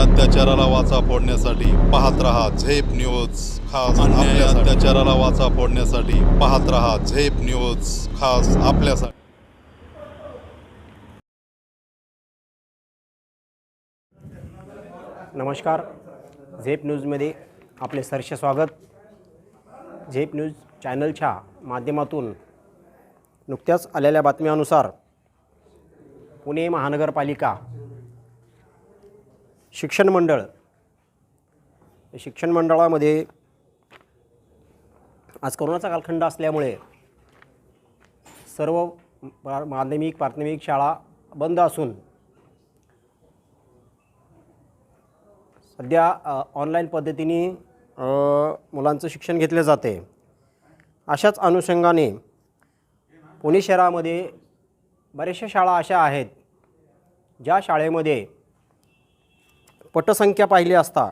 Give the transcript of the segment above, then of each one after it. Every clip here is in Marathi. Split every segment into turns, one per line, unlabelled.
अत्याचाराला वाचा फोडण्यासाठी पाहत रहा झेप न्यूज खास अन्याय अत्याचाराला वाचा फोडण्यासाठी पाहत रहा झेप न्यूज खास आपल्यासाठी।
नमस्कार, झेप न्यूजमध्ये आपले सहर्ष स्वागत। झेप न्यूज चॅनलच्या माध्यमातून नुकत्याच आलेल्या बातम्यानुसार पुणे महानगरपालिका शिक्षण मंडळामध्ये आज कोरोनाचा कालखंड असल्यामुळे सर्व माध्यमिक प्राथमिक शाळा बंद असून सध्या ऑनलाईन पद्धतीने मुलांचं शिक्षण घेतले जाते। अशाच अनुषंगाने पुणे शहरामध्ये बऱ्याचशा शाळा अशा आहेत ज्या शाळेमध्ये पटसंख्या पाहिली असता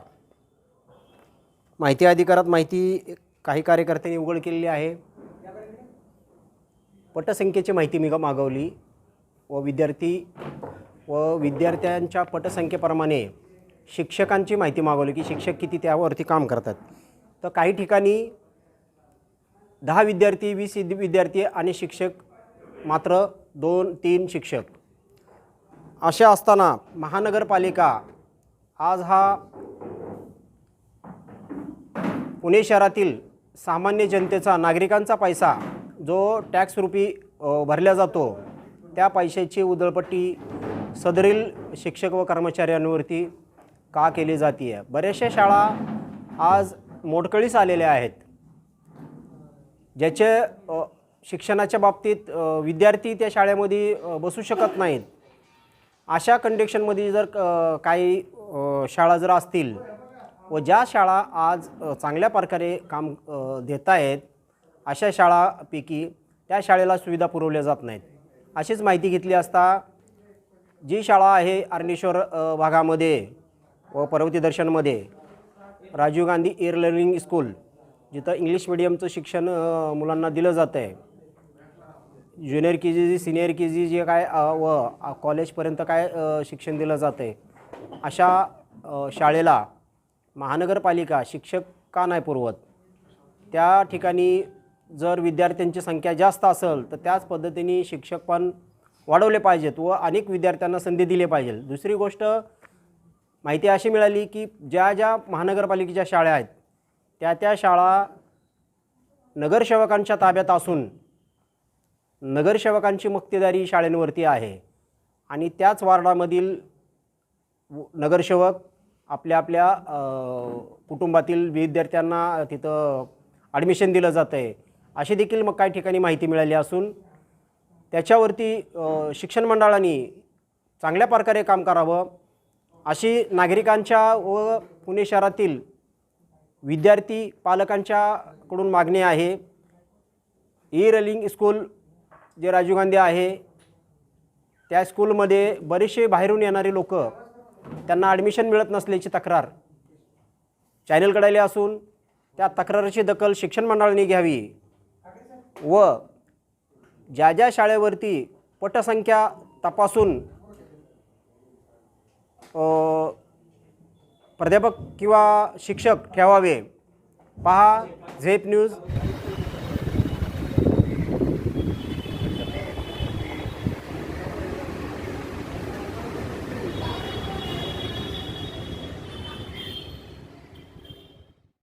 माहिती अधिकारात माहिती काही कार्यकर्त्यांनी उघड केलेली आहे। पटसंख्येची माहिती मी मागवली व विद्यार्थ्यांच्या पटसंख्येप्रमाणे शिक्षकांची माहिती मागवली की शिक्षक किती त्यावरती काम करतात। तर काही ठिकाणी 10 विद्यार्थी 20 विद्यार्थी आणि शिक्षक मात्र 2-3 शिक्षक अशा असताना महानगरपालिका आज हा पुणे शहरातील सामान्य जनतेचा नागरिकांचा पैसा जो टॅक्स रूपी भरला जातो त्या पैशाची उधळपट्टी सदरील शिक्षक व कर्मचाऱ्यांवरती का केली जाते आहे। बऱ्याचशा शाळा आज मोडकळीस आलेल्या आहेत ज्याचे शिक्षणाच्या बाबतीत विद्यार्थी त्या शाळेमध्ये बसू शकत नाहीत। अशा कंडिशनमध्ये जर काही शाळा जर असतील व ज्या शाळा आज चांगल्या प्रकारे काम देत आहेत अशा शाळापैकी त्या शाळेला सुविधा पुरवल्या जात नाहीत। अशीच माहिती घेतली असता जी शाळा आहे अर्नेश्वर भागामध्ये व पर्वती दर्शनमध्ये Rajiv Gandhi e learning school जिथं इंग्लिश मीडियमचं शिक्षण मुलांना दिलं जातं आहे, ज्युनियर KG सिनियर KG जे काय व कॉलेजपर्यंत काय शिक्षण दिलं जातं आहे, अशा शाळेला महानगरपालिका शिक्षक का नाही पुरवत? त्या ठिकाणी जर विद्यार्थ्यांची संख्या जास्त असेल तर त्याच पद्धतीने शिक्षक पण वाढवले पाहिजेत व अनेक विद्यार्थ्यांना संधी दिली पाहिजे। दुसरी गोष्ट माहिती अशी मिळाली की ज्या महानगरपालिकेच्या शाळा आहेत त्या शाळा नगरसेवकांच्या ताब्यात असून नगरसेवकांची मक्तेदारी शाळेंवरती आहे आणि त्याच वार्डामधील नगरसेवक आपल्या कुटुंबातील विद्यार्थ्यांना तिथं ॲडमिशन दिलं जातं आहे अशी देखील मग काही ठिकाणी माहिती मिळाली असून त्याच्यावरती शिक्षण मंडळांनी चांगल्या प्रकारे काम करावं अशी नागरिकांच्या व पुणे शहरातील विद्यार्थी पालकांच्याकडून मागणी आहे। ई लर्निंग स्कूल जे राजीव गांधी आहे त्या स्कूलमध्ये बरेचसे बाहेरून येणारे लोक त्यांना ॲडमिशन मिळत नसल्याची तक्रार चॅनलकडे आली असून त्या तक्रारीची दखल शिक्षण मंडळाने घ्यावी व ज्या शाळेवरती पटसंख्या तपासून प्राध्यापक किंवा शिक्षक ठेवावे। पहा झेप न्यूज